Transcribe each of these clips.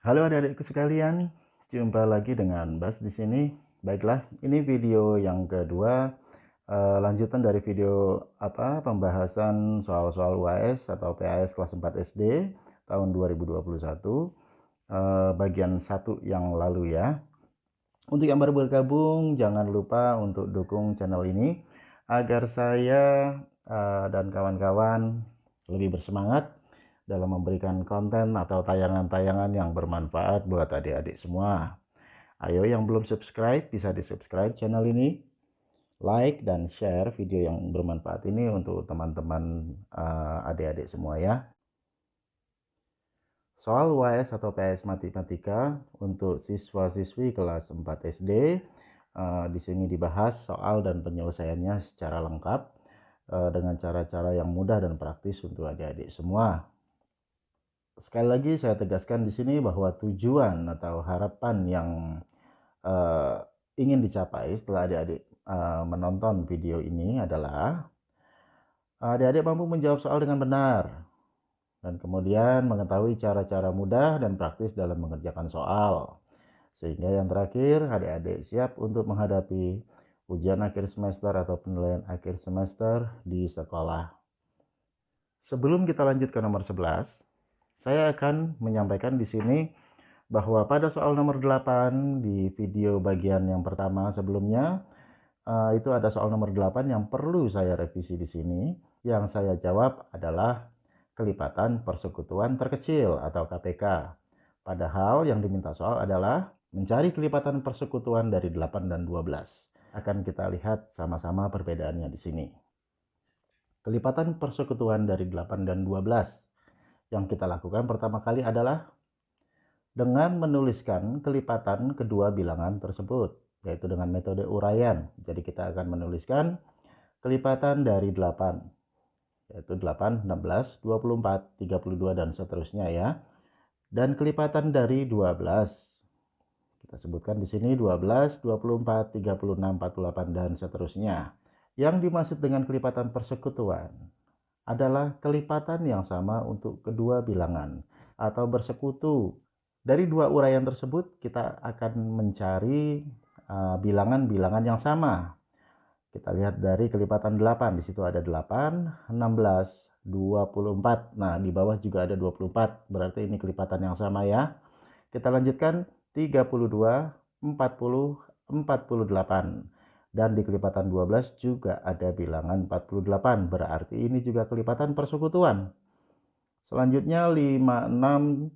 Halo adik-adikku sekalian, jumpa lagi dengan Bas di sini. Baiklah, ini video yang kedua, lanjutan dari video pembahasan soal-soal UAS atau PAS kelas 4 SD tahun 2021, bagian 1 yang lalu ya. Untuk yang baru bergabung, jangan lupa untuk dukung channel ini agar saya dan kawan-kawan lebih bersemangat dalam memberikan konten atau tayangan-tayangan yang bermanfaat buat adik-adik semua. Ayo yang belum subscribe bisa di subscribe channel ini, like dan share video yang bermanfaat ini untuk teman-teman adik-adik semua ya. Soal UAS atau PS Matematika untuk siswa-siswi kelas 4 SD. Di sini dibahas soal dan penyelesaiannya secara lengkap dengan cara-cara yang mudah dan praktis untuk adik-adik semua. Sekali lagi saya tegaskan di sini bahwa tujuan atau harapan yang ingin dicapai setelah adik-adik menonton video ini adalah adik-adik mampu menjawab soal dengan benar dan kemudian mengetahui cara-cara mudah dan praktis dalam mengerjakan soal. Sehingga yang terakhir, adik-adik siap untuk menghadapi ujian akhir semester atau penilaian akhir semester di sekolah. Sebelum kita lanjut ke nomor 11, saya akan menyampaikan di sini bahwa pada soal nomor 8 di video bagian yang pertama sebelumnya, itu ada soal nomor 8 yang perlu saya revisi di sini. Yang saya jawab adalah kelipatan persekutuan terkecil atau KPK. Padahal yang diminta soal adalah mencari kelipatan persekutuan dari 8 dan 12. Akan kita lihat sama-sama perbedaannya di sini. Kelipatan persekutuan dari 8 dan 12 yang kita lakukan pertama kali adalah dengan menuliskan kelipatan kedua bilangan tersebut, yaitu dengan metode uraian. Jadi kita akan menuliskan kelipatan dari 8, yaitu 8, 16, 24, 32, dan seterusnya ya. Dan kelipatan dari 12, kita sebutkan di sini 12, 24, 36, 48, dan seterusnya. Yang dimaksud dengan kelipatan persekutuan adalah kelipatan yang sama untuk kedua bilangan atau bersekutu. Dari dua uraian tersebut kita akan mencari bilangan-bilangan yang sama. Kita lihat dari kelipatan 8, di situ ada 8, 16, 24. Nah, di bawah juga ada 24, berarti ini kelipatan yang sama ya. Kita lanjutkan 32, 40, 48. Dan di kelipatan 12 juga ada bilangan 48, berarti ini juga kelipatan persekutuan. Selanjutnya 5, 6,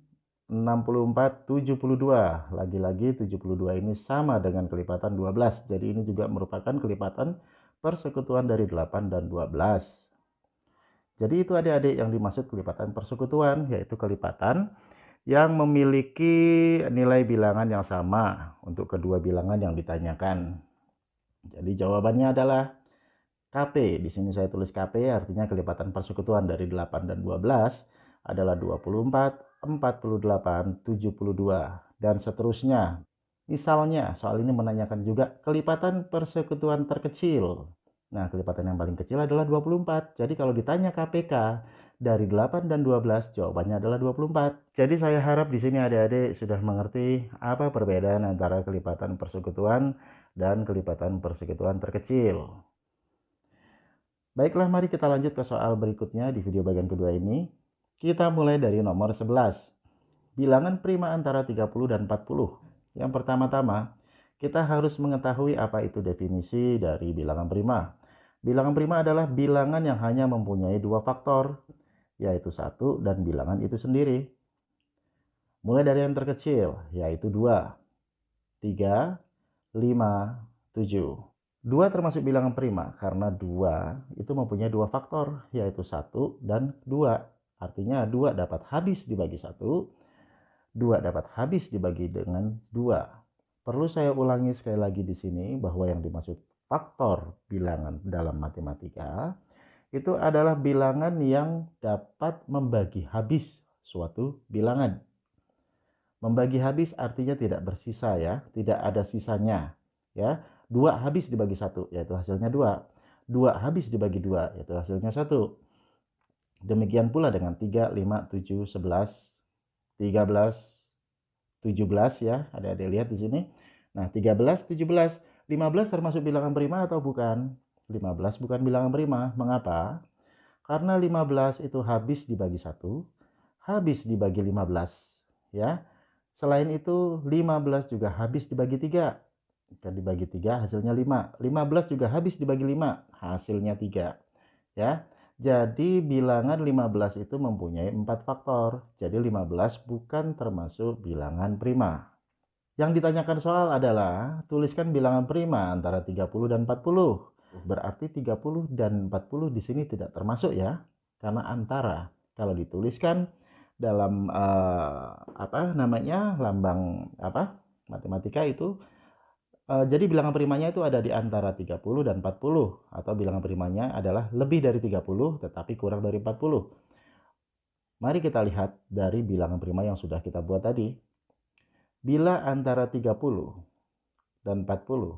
64, 72. Lagi-lagi 72 ini sama dengan kelipatan 12. Jadi ini juga merupakan kelipatan persekutuan dari 8 dan 12. Jadi itu adik-adik yang dimaksud kelipatan persekutuan, yaitu kelipatan yang memiliki nilai bilangan yang sama untuk kedua bilangan yang ditanyakan. Jadi jawabannya adalah KP. Di sini saya tulis KP, artinya kelipatan persekutuan dari 8 dan 12 adalah 24, 48, 72, dan seterusnya. Misalnya, soal ini menanyakan juga kelipatan persekutuan terkecil. Nah, kelipatan yang paling kecil adalah 24. Jadi kalau ditanya KPK dari 8 dan 12, jawabannya adalah 24. Jadi saya harap di sini adik-adik sudah mengerti apa perbedaan antara kelipatan persekutuan dan kelipatan persekutuan terkecil. Baiklah, mari kita lanjut ke soal berikutnya di video bagian kedua ini. Kita mulai dari nomor 11. Bilangan prima antara 30 dan 40. Yang pertama-tama, kita harus mengetahui apa itu definisi dari bilangan prima. Bilangan prima adalah bilangan yang hanya mempunyai dua faktor, yaitu 1 dan bilangan itu sendiri. Mulai dari yang terkecil, yaitu 2, 3, 5, 7. 2 termasuk bilangan prima karena 2 itu mempunyai dua faktor, yaitu 1 dan 2. Artinya 2 dapat habis dibagi 1, 2 dapat habis dibagi dengan 2. Perlu saya ulangi sekali lagi di sini bahwa yang dimaksud faktor bilangan dalam matematika itu adalah bilangan yang dapat membagi habis suatu bilangan. Membagi habis artinya tidak bersisa ya, tidak ada sisanya ya. 2 habis dibagi 1, yaitu hasilnya 2. 2 habis dibagi 2, yaitu hasilnya 1. Demikian pula dengan 3, 5, 7, 11, 13, 17 ya, adik-adik lihat di sini. Nah, 13, 17, 15 termasuk bilangan prima atau bukan? 15 bukan bilangan prima. Mengapa? Karena 15 itu habis dibagi 1, habis dibagi 15 ya. Selain itu 15 juga habis dibagi 3. Jika dibagi 3 hasilnya 5. 15 juga habis dibagi 5, hasilnya 3 ya. Jadi bilangan 15 itu mempunyai 4 faktor. Jadi 15 bukan termasuk bilangan prima. Yang ditanyakan soal adalah tuliskan bilangan prima antara 30 dan 40. Berarti 30 dan 40 di sini tidak termasuk ya. Karena antara. Kalau dituliskan dalam lambang matematika itu jadi bilangan primanya itu ada di antara 30 dan 40 atau bilangan primanya adalah lebih dari 30 tetapi kurang dari 40. Mari kita lihat dari bilangan prima yang sudah kita buat tadi. Bila antara 30 dan 40,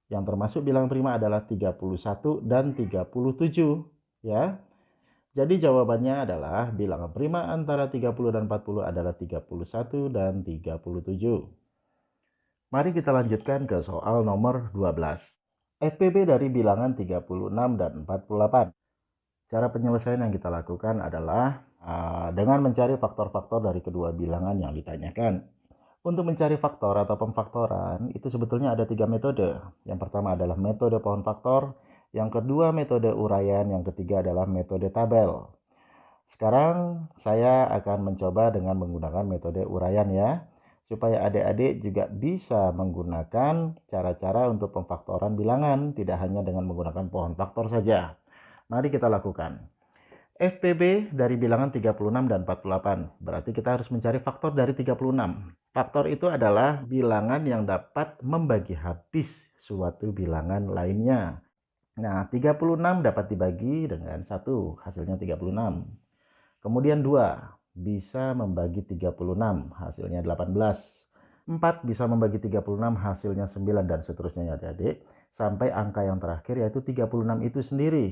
yang termasuk bilangan prima adalah 31 dan 37 ya. Jadi jawabannya adalah bilangan prima antara 30 dan 40 adalah 31 dan 37. Mari kita lanjutkan ke soal nomor 12. FPB dari bilangan 36 dan 48. Cara penyelesaian yang kita lakukan adalah dengan mencari faktor-faktor dari kedua bilangan yang ditanyakan. Untuk mencari faktor atau pemfaktoran, itu sebetulnya ada 3 metode. Yang pertama adalah metode pohon faktor, yang kedua metode uraian, yang ketiga adalah metode tabel. Sekarang saya akan mencoba dengan menggunakan metode uraian ya, supaya adik-adik juga bisa menggunakan cara-cara untuk pemfaktoran bilangan, tidak hanya dengan menggunakan pohon faktor saja. Mari kita lakukan. FPB dari bilangan 36 dan 48. Berarti kita harus mencari faktor dari 36. Faktor itu adalah bilangan yang dapat membagi habis suatu bilangan lainnya. Nah, 36 dapat dibagi dengan 1, hasilnya 36. Kemudian 2 bisa membagi 36, hasilnya 18. 4 bisa membagi 36, hasilnya 9 dan seterusnya ya adik-adik. Sampai angka yang terakhir yaitu 36 itu sendiri.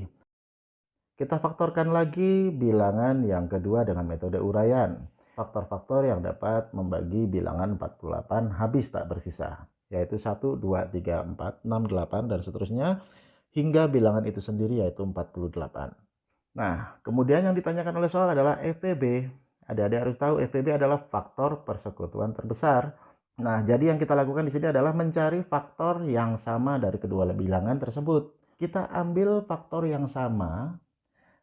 Kita faktorkan lagi bilangan yang kedua dengan metode uraian. Faktor-faktor yang dapat membagi bilangan 48 habis tak bersisa, yaitu 1, 2, 3, 4, 6, 8, dan seterusnya, hingga bilangan itu sendiri yaitu 48. Nah, kemudian yang ditanyakan oleh soal adalah FPB. Adik-adik harus tahu FPB adalah faktor persekutuan terbesar. Nah, jadi yang kita lakukan di sini adalah mencari faktor yang sama dari kedua bilangan tersebut. Kita ambil faktor yang sama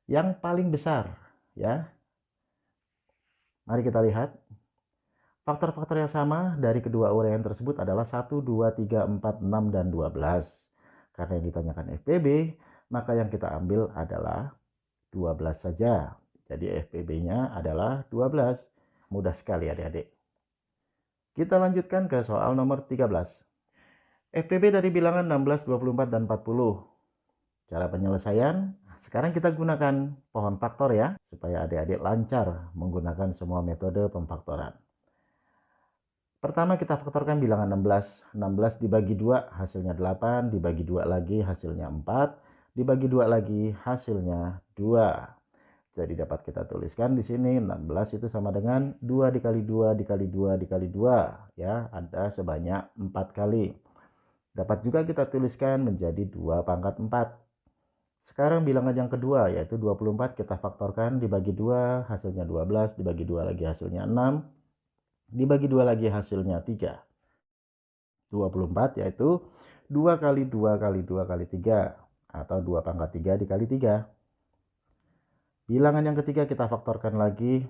yang paling besar ya. Mari kita lihat. Faktor-faktor yang sama dari kedua uraian tersebut adalah 1, 2, 3, 4, 6, dan 12. Karena yang ditanyakan FPB, maka yang kita ambil adalah 12 saja. Jadi FPB-nya adalah 12. Mudah sekali adik-adik. Kita lanjutkan ke soal nomor 13. FPB dari bilangan 16, 24, dan 40. Cara penyelesaian, sekarang kita gunakan pohon faktor ya, supaya adik-adik lancar menggunakan semua metode pemfaktoran. Pertama kita faktorkan bilangan 16. 16 dibagi 2 hasilnya 8, dibagi 2 lagi hasilnya 4, dibagi 2 lagi hasilnya 2. Jadi dapat kita tuliskan di sini 16 itu sama dengan 2 dikali 2 dikali 2 dikali 2 ya, ada sebanyak 4 kali. Dapat juga kita tuliskan menjadi 2 pangkat 4. Sekarang bilangan yang kedua yaitu 24 kita faktorkan dibagi 2 hasilnya 12, dibagi 2 lagi hasilnya 6, dibagi 2 lagi hasilnya 3. 24 yaitu 2 kali 2 kali 2 kali 3 atau 2 pangkat 3 dikali 3. Bilangan yang ketiga kita faktorkan lagi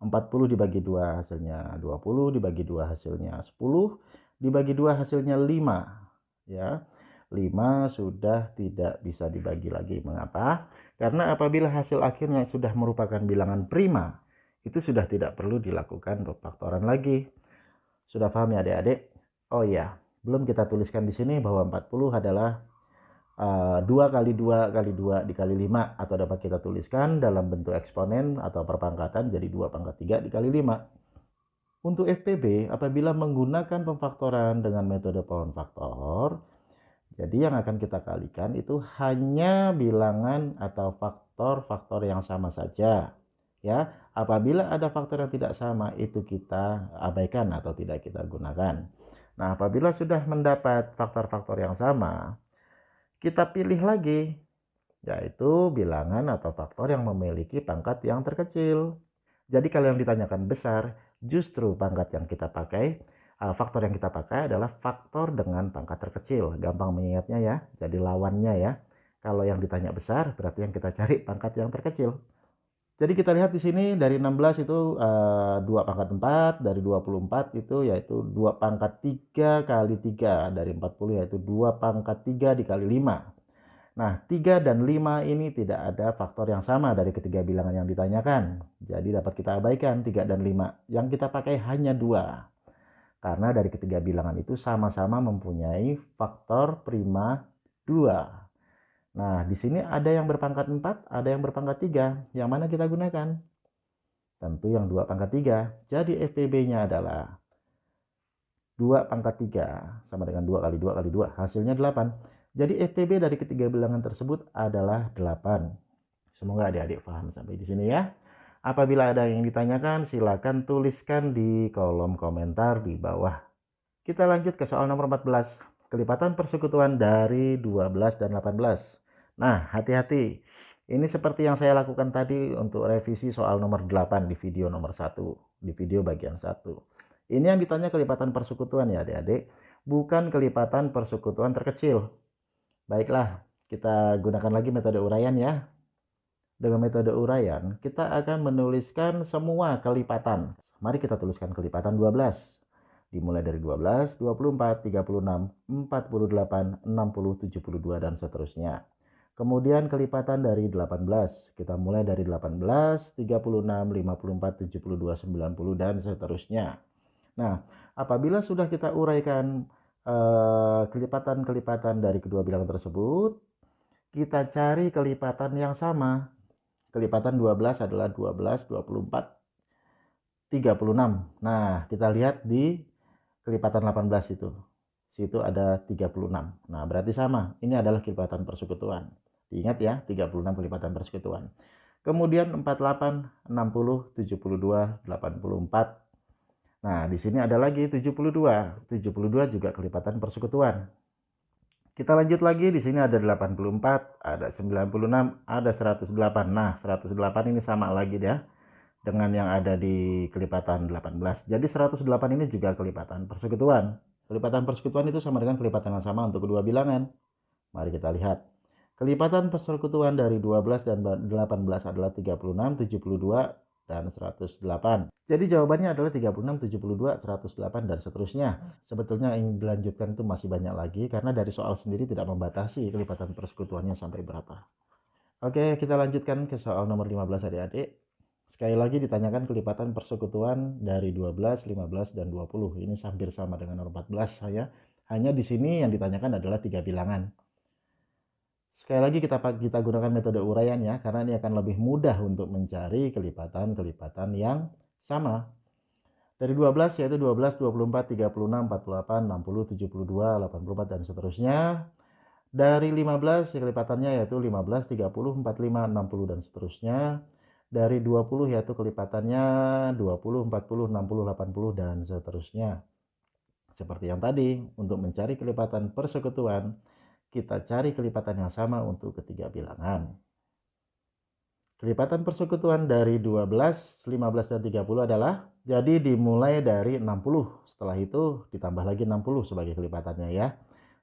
40 dibagi 2 hasilnya 20, dibagi 2 hasilnya 10, dibagi 2 hasilnya 5 ya. 5 sudah tidak bisa dibagi lagi. Mengapa? Karena apabila hasil akhirnya sudah merupakan bilangan prima, itu sudah tidak perlu dilakukan pemfaktoran lagi. Sudah paham ya adik-adik? Oh iya, belum kita tuliskan di sini bahwa 40 adalah 2 kali 2 kali 2 dikali 5, atau dapat kita tuliskan dalam bentuk eksponen atau perpangkatan jadi 2 pangkat 3 dikali 5. Untuk FPB, apabila menggunakan pemfaktoran dengan metode pohon faktor, jadi yang akan kita kalikan itu hanya bilangan atau faktor-faktor yang sama saja ya. Apabila ada faktor yang tidak sama, itu kita abaikan atau tidak kita gunakan. Nah, apabila sudah mendapat faktor-faktor yang sama, kita pilih lagi, yaitu bilangan atau faktor yang memiliki pangkat yang terkecil. Jadi kalau yang ditanyakan besar, justru pangkat yang kita pakai, faktor yang kita pakai adalah faktor dengan pangkat terkecil. Gampang mengingatnya ya, jadi lawannya ya. Kalau yang ditanya besar, berarti yang kita cari pangkat yang terkecil. Jadi kita lihat di sini dari 16 itu 2 pangkat 4, dari 24 itu yaitu 2 pangkat 3 kali 3, dari 40 yaitu 2 pangkat 3 dikali 5. Nah, 3 dan 5 ini tidak ada faktor yang sama dari ketiga bilangan yang ditanyakan. Jadi dapat kita abaikan 3 dan 5. Yang kita pakai hanya 2. Karena dari ketiga bilangan itu sama-sama mempunyai faktor prima 2. Nah, di sini ada yang berpangkat 4, ada yang berpangkat 3. Yang mana kita gunakan? Tentu yang 2 pangkat 3. Jadi FPB-nya adalah 2 pangkat 3 sama dengan 2 kali 2 kali 2. Hasilnya 8. Jadi FPB dari ketiga bilangan tersebut adalah 8. Semoga adik-adik paham sampai di sini ya. Apabila ada yang ditanyakan, silakan tuliskan di kolom komentar di bawah. Kita lanjut ke soal nomor 14. Kelipatan persekutuan dari 12 dan 18. Nah, hati-hati. Ini seperti yang saya lakukan tadi untuk revisi soal nomor 8 di video nomor 1, di video bagian 1. Ini yang ditanya kelipatan persekutuan ya adik-adik, bukan kelipatan persekutuan terkecil. Baiklah, kita gunakan lagi metode uraian ya. Dengan metode uraian, kita akan menuliskan semua kelipatan. Mari kita tuliskan kelipatan 12. Dimulai dari 12, 24, 36, 48, 60, 72, dan seterusnya. Kemudian kelipatan dari 18, kita mulai dari 18, 36, 54, 72, 90, dan seterusnya. Nah, apabila sudah kita uraikan kelipatan-kelipatan dari kedua bilangan tersebut, kita cari kelipatan yang sama. Kelipatan 12 adalah 12, 24, 36. Nah, kita lihat di kelipatan 18 itu. Situ ada 36. Nah, berarti sama. Ini adalah kelipatan persekutuan. Diingat ya, 36 kelipatan persekutuan. Kemudian 48, 60, 72, 84. Nah, di sini ada lagi 72. 72 juga kelipatan persekutuan. Kita lanjut lagi, di sini ada 84, ada 96, ada 108. Nah, 108 ini sama lagi ya dengan yang ada di kelipatan 18. Jadi 108 ini juga kelipatan persekutuan. Kelipatan persekutuan itu sama dengan kelipatan yang sama untuk kedua bilangan. Mari kita lihat. Kelipatan persekutuan dari 12 dan 18 adalah 36, 72, dan 108. Jadi jawabannya adalah 36, 72, 108, dan seterusnya. Sebetulnya yang dilanjutkan itu masih banyak lagi karena dari soal sendiri tidak membatasi kelipatan persekutuannya sampai berapa. Oke, kita lanjutkan ke soal nomor 15 adik-adik. Sekali lagi ditanyakan kelipatan persekutuan dari 12, 15, dan 20. Ini hampir sama dengan nomor 14 saya. Hanya di sini yang ditanyakan adalah 3 bilangan. Sekali lagi kita gunakan metode uraian ya, karena ini akan lebih mudah untuk mencari kelipatan-kelipatan yang sama. Dari 12 yaitu 12, 24, 36, 48, 60, 72, 84, dan seterusnya. Dari 15 kelipatannya yaitu 15, 30, 45, 60, dan seterusnya. Dari 20 yaitu kelipatannya 20, 40, 60, 80, dan seterusnya. Seperti yang tadi, untuk mencari kelipatan persekutuan, kita cari kelipatan yang sama untuk ketiga bilangan. Kelipatan persekutuan dari 12, 15, dan 30 adalah, jadi dimulai dari 60. Setelah itu ditambah lagi 60 sebagai kelipatannya ya.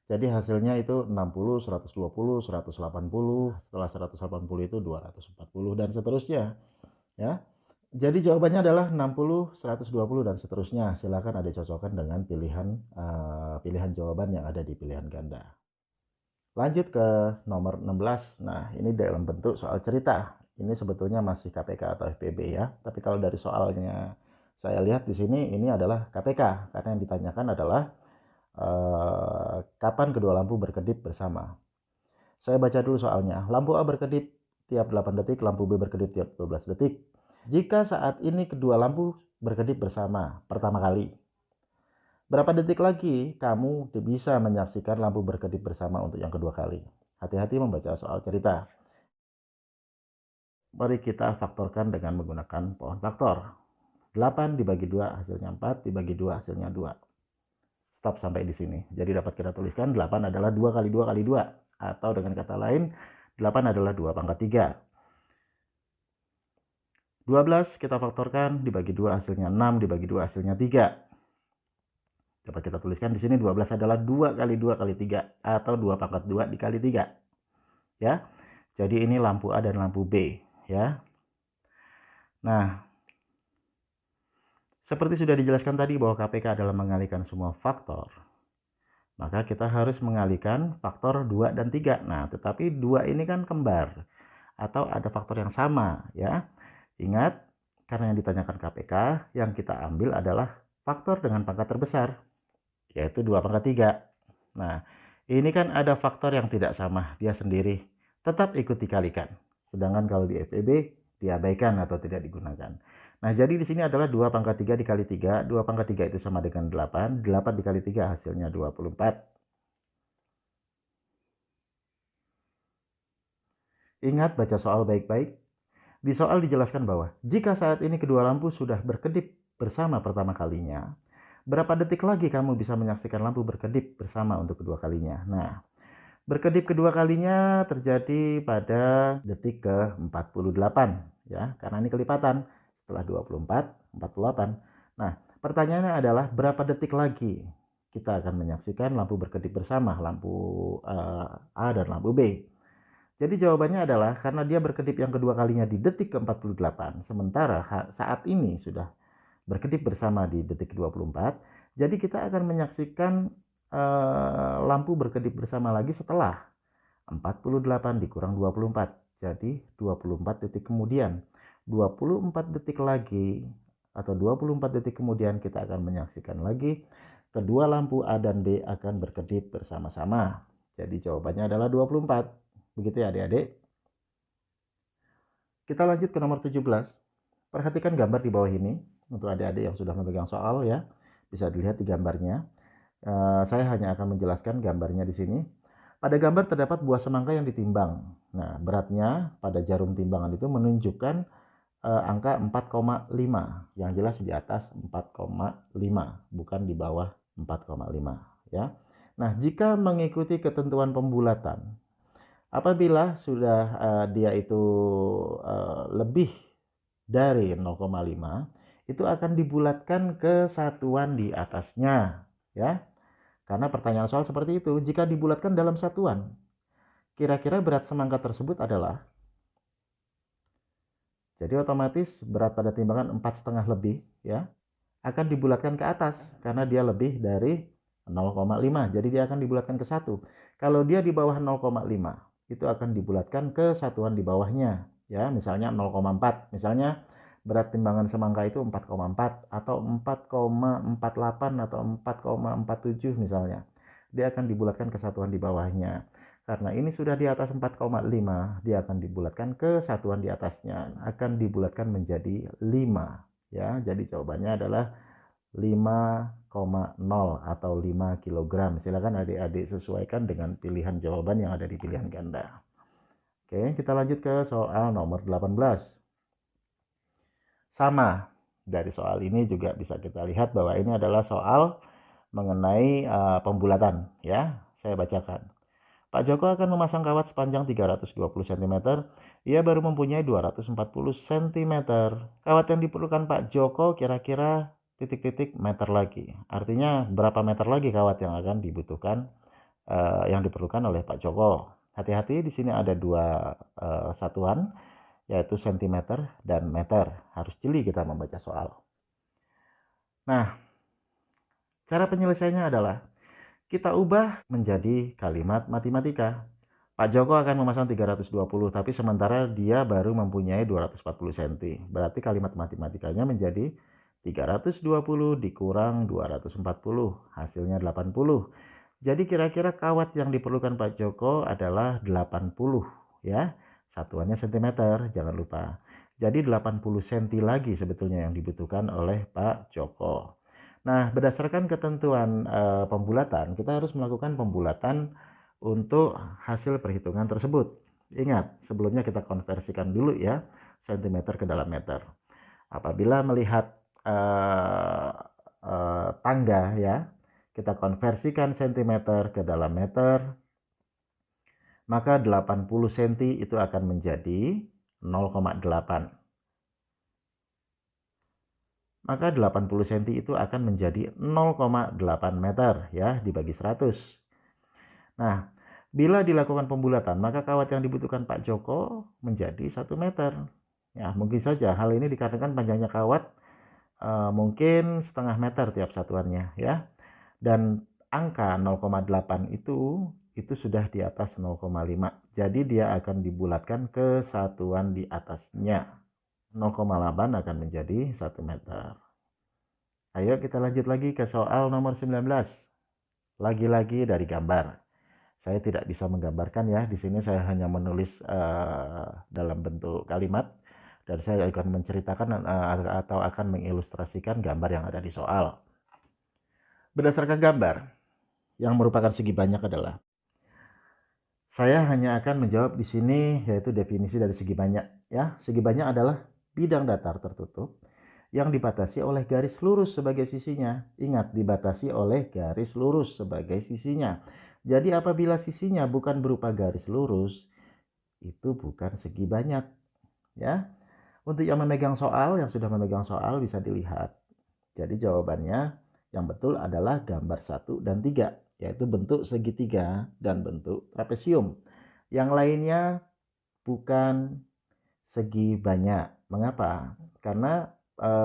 Jadi hasilnya itu 60, 120, 180, setelah 180 itu 240, dan seterusnya. Ya. Jadi jawabannya adalah 60, 120, dan seterusnya. Silakan Adik cocokkan dengan pilihan jawaban yang ada di pilihan ganda. Lanjut ke nomor 16. Nah, ini dalam bentuk soal cerita. Ini sebetulnya masih KPK atau FPB ya. Tapi kalau dari soalnya saya lihat di sini ini adalah KPK karena yang ditanyakan adalah kapan kedua lampu berkedip bersama. Saya baca dulu soalnya. Lampu A berkedip tiap 8 detik, lampu B berkedip tiap 12 detik. Jika saat ini kedua lampu berkedip bersama pertama kali, berapa detik lagi kamu bisa menyaksikan lampu berkedip bersama untuk yang kedua kali? Hati-hati membaca soal cerita. Mari kita faktorkan dengan menggunakan pohon faktor. 8 dibagi 2 hasilnya 4, dibagi 2 hasilnya 2. Stop sampai di sini. Jadi dapat kita tuliskan 8 adalah 2 kali 2 kali 2. Atau dengan kata lain, 8 adalah 2 pangkat 3. 12 kita faktorkan, dibagi 2 hasilnya 6, dibagi 2 hasilnya 3. Dapat kita tuliskan di sini 12 adalah 2 kali 2 kali 3. Atau 2 pangkat 2 dikali 3. Ya. Jadi ini lampu A dan lampu B. Ya. Nah, seperti sudah dijelaskan tadi bahwa KPK adalah mengalihkan semua faktor, maka kita harus mengalihkan faktor 2 dan 3. Nah, tetapi 2 ini kan kembar atau ada faktor yang sama ya. Ingat, karena yang ditanyakan KPK, yang kita ambil adalah faktor dengan pangkat terbesar, yaitu 2 pangkat 3. Nah, ini kan ada faktor yang tidak sama, dia sendiri tetap ikut dikalikan. Sedangkan kalau di FEB diabaikan atau tidak digunakan. Nah, jadi di sini adalah 2 pangkat 3 dikali 3. 2 pangkat 3 itu sama dengan 8. 8 dikali 3 hasilnya 24. Ingat baca soal baik-baik. Di soal dijelaskan bahwa jika saat ini kedua lampu sudah berkedip bersama pertama kalinya, berapa detik lagi kamu bisa menyaksikan lampu berkedip bersama untuk kedua kalinya? Nah, berkedip kedua kalinya terjadi pada detik ke-48 ya, karena ini kelipatan. Setelah 24, 48. Nah, pertanyaannya adalah berapa detik lagi kita akan menyaksikan lampu berkedip bersama, lampu A dan lampu B. Jadi jawabannya adalah karena dia berkedip yang kedua kalinya di detik ke-48, sementara saat ini sudah berkedip bersama di detik ke-24, jadi kita akan menyaksikan lampu berkedip bersama lagi setelah 48 dikurang 24. Jadi 24 detik kemudian. 24 detik lagi atau 24 detik kemudian kita akan menyaksikan lagi kedua lampu A dan B akan berkedip bersama-sama. Jadi jawabannya adalah 24. Begitu ya adik-adik. Kita lanjut ke nomor 17. Perhatikan gambar di bawah ini untuk adik-adik yang sudah memegang soal ya. Bisa dilihat di gambarnya. Saya hanya akan menjelaskan gambarnya di sini. Pada gambar terdapat buah semangka yang ditimbang. Nah, beratnya pada jarum timbangan itu menunjukkan angka 4,5. Yang jelas di atas 4,5, bukan di bawah 4,5 ya. Nah, jika mengikuti ketentuan pembulatan, apabila sudah dia itu lebih dari 0,5, itu akan dibulatkan ke satuan di atasnya ya. Karena pertanyaan soal seperti itu, jika dibulatkan dalam satuan, kira-kira berat semangka tersebut adalah, jadi otomatis berat pada timbangan 4,5 lebih ya, akan dibulatkan ke atas karena dia lebih dari 0,5. Jadi dia akan dibulatkan ke 1. Kalau dia di bawah 0,5, itu akan dibulatkan ke satuan di bawahnya ya, misalnya 0,4. Misalnya berat timbangan semangka itu 4,4 atau 4,48 atau 4,47 misalnya. Dia akan dibulatkan ke satuan di bawahnya. Karena ini sudah di atas 4,5, dia akan dibulatkan ke satuan di atasnya, akan dibulatkan menjadi 5 ya. Jadi jawabannya adalah 5,0 atau 5 kg. Silakan adik-adik sesuaikan dengan pilihan jawaban yang ada di pilihan ganda. Oke, kita lanjut ke soal nomor 18. Sama, dari soal ini juga bisa kita lihat bahwa ini adalah soal mengenai pembulatan ya. Saya bacakan. Pak Joko akan memasang kawat sepanjang 320 cm. Ia baru mempunyai 240 cm. Kawat yang diperlukan Pak Joko kira-kira titik-titik meter lagi. Artinya berapa meter lagi kawat yang akan dibutuhkan, yang diperlukan oleh Pak Joko. Hati-hati, di sini ada dua satuan, yaitu cm dan meter. Harus jeli kita membaca soal. Nah, cara penyelesaiannya adalah kita ubah menjadi kalimat matematika. Pak Joko akan memasang 320, tapi sementara dia baru mempunyai 240 cm. Berarti kalimat matematikanya menjadi 320 dikurang 240, hasilnya 80. Jadi kira-kira kawat yang diperlukan Pak Joko adalah 80 ya. Satuannya cm, jangan lupa. Jadi 80 cm lagi sebetulnya yang dibutuhkan oleh Pak Joko. Nah, berdasarkan ketentuan pembulatan, kita harus melakukan pembulatan untuk hasil perhitungan tersebut. Ingat, sebelumnya kita konversikan dulu ya. cm ke dalam meter. Apabila melihat tangga ya, kita konversikan cm ke dalam meter, maka 80 cm itu akan menjadi 0,8. Maka 80 cm itu akan menjadi 0,8 meter ya, dibagi 100. Nah, bila dilakukan pembulatan, maka kawat yang dibutuhkan Pak Joko menjadi 1 meter. Ya, mungkin saja hal ini dikarenakan panjangnya kawat mungkin setengah meter tiap satuannya ya. Dan angka 0,8 itu sudah di atas 0,5. Jadi dia akan dibulatkan ke satuan di atasnya. 0,8 akan menjadi 1 meter. Ayo kita lanjut lagi ke soal nomor 19. Lagi-lagi dari gambar. Saya tidak bisa menggambarkan ya. Di sini saya hanya menulis dalam bentuk kalimat. Dan saya akan menceritakan atau akan mengilustrasikan gambar yang ada di soal. Berdasarkan gambar yang merupakan segi banyak adalah, saya hanya akan menjawab di sini yaitu definisi dari segi banyak ya. Segi banyak adalah bidang datar tertutup yang dibatasi oleh garis lurus sebagai sisinya. Ingat, dibatasi oleh garis lurus sebagai sisinya. Jadi apabila sisinya bukan berupa garis lurus, itu bukan segi banyak ya. Untuk yang memegang soal, yang sudah memegang soal bisa dilihat. Jadi jawabannya yang betul adalah gambar 1 dan 3, yaitu bentuk segitiga dan bentuk trapesium. Yang lainnya bukan segi banyak. Mengapa? Karena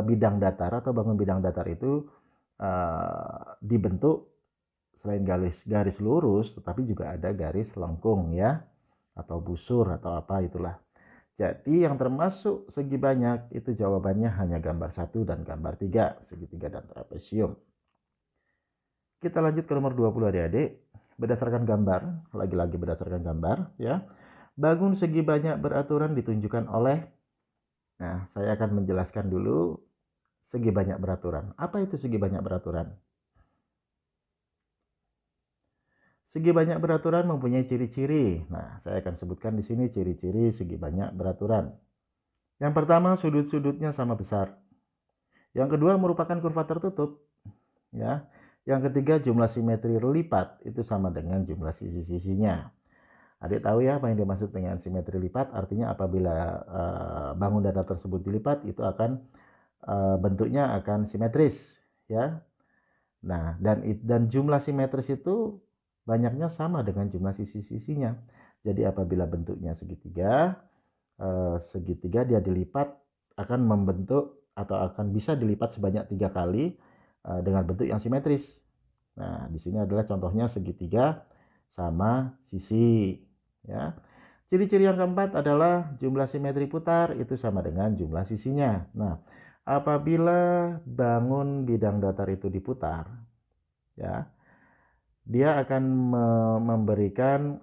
bidang datar atau bangun bidang datar itu dibentuk selain garis lurus, tetapi juga ada garis lengkung ya, atau busur atau apa itulah. Jadi yang termasuk segi banyak itu jawabannya hanya gambar 1 dan gambar 3, segitiga dan trapesium. Kita lanjut ke nomor 20 adik-adik. Berdasarkan gambar, lagi-lagi berdasarkan gambar ya. Bangun segi banyak beraturan ditunjukkan oleh, nah saya akan menjelaskan dulu segi banyak beraturan. Apa itu segi banyak beraturan? Segi banyak beraturan mempunyai ciri-ciri. Nah, saya akan sebutkan di sini ciri-ciri segi banyak beraturan. Yang pertama, sudut-sudutnya sama besar. Yang kedua, merupakan kurva tertutup. Ya. Yang ketiga, jumlah simetri lipat itu sama dengan jumlah sisi-sisinya. Adik tahu ya apa yang dimaksud dengan simetri lipat? Artinya apabila bangun datar tersebut dilipat, itu akan bentuknya akan simetris, ya. Nah, dan jumlah simetris itu banyaknya sama dengan jumlah sisi-sisinya. Jadi apabila bentuknya segitiga, dia dilipat akan membentuk atau akan bisa dilipat sebanyak 3 kali dengan bentuk yang simetris. Nah, di sini adalah contohnya segitiga sama sisi, ya. Ciri-ciri yang keempat adalah jumlah simetri putar itu sama dengan jumlah sisinya. Nah, apabila bangun bidang datar itu diputar, ya, dia akan memberikan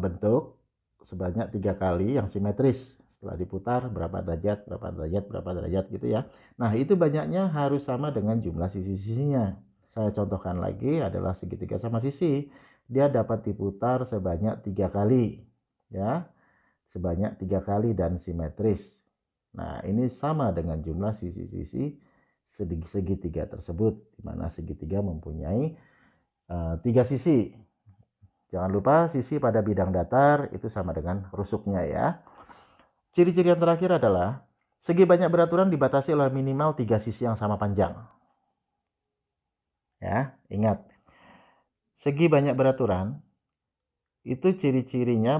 bentuk sebanyak 3 kali yang simetris. Setelah diputar berapa derajat, berapa derajat, berapa derajat gitu ya. Nah, itu banyaknya harus sama dengan jumlah sisi-sisinya. Saya contohkan lagi adalah segitiga sama sisi. Dia dapat diputar sebanyak 3 kali ya. Sebanyak 3 kali dan simetris. Nah, ini sama dengan jumlah sisi-sisi segitiga tersebut, di mana segitiga mempunyai 3 sisi. Jangan lupa sisi pada bidang datar itu sama dengan rusuknya ya. Ciri-ciri yang terakhir adalah segi banyak beraturan dibatasi oleh minimal 3 sisi yang sama panjang. Ya, ingat. Segi banyak beraturan itu ciri-cirinya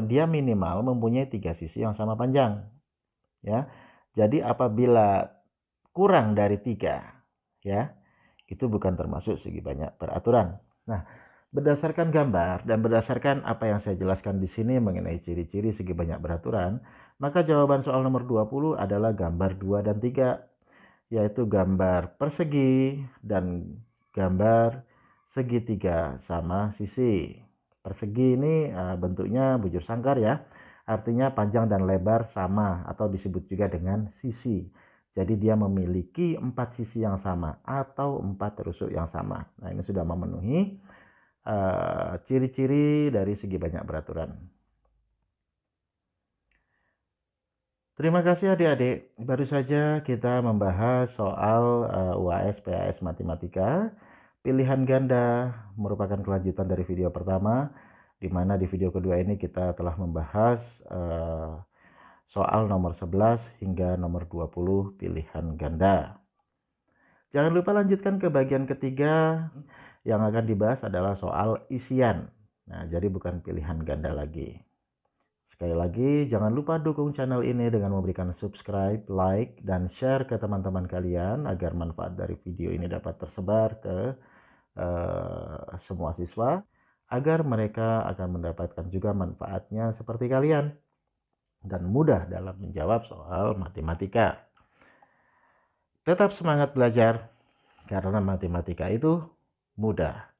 dia minimal mempunyai 3 sisi yang sama panjang. Ya. Jadi apabila kurang dari 3 ya, itu bukan termasuk segi banyak beraturan. Nah, berdasarkan gambar dan berdasarkan apa yang saya jelaskan di sini mengenai ciri-ciri segi banyak beraturan, maka jawaban soal nomor 20 adalah gambar 2 dan 3, yaitu gambar persegi dan gambar segitiga sama sisi. Persegi ini bentuknya bujur sangkar ya, artinya panjang dan lebar sama atau disebut juga dengan sisi. Jadi dia memiliki 4 sisi yang sama atau 4 rusuk yang sama. Nah, ini sudah memenuhi ciri-ciri dari segi banyak beraturan. Terima kasih adik-adik. Baru saja kita membahas soal UAS PAS Matematika. Pilihan ganda merupakan kelanjutan dari video pertama, di mana di video kedua ini kita telah membahas soal nomor 11 hingga nomor 20 pilihan ganda. Jangan lupa lanjutkan ke bagian ketiga, yang akan dibahas adalah soal isian. Nah, jadi bukan pilihan ganda lagi. Sekali lagi, jangan lupa dukung channel ini dengan memberikan subscribe, like, dan share ke teman-teman kalian agar manfaat dari video ini dapat tersebar ke semua siswa, agar mereka akan mendapatkan juga manfaatnya seperti kalian dan mudah dalam menjawab soal matematika. Tetap semangat belajar karena matematika itu mudah.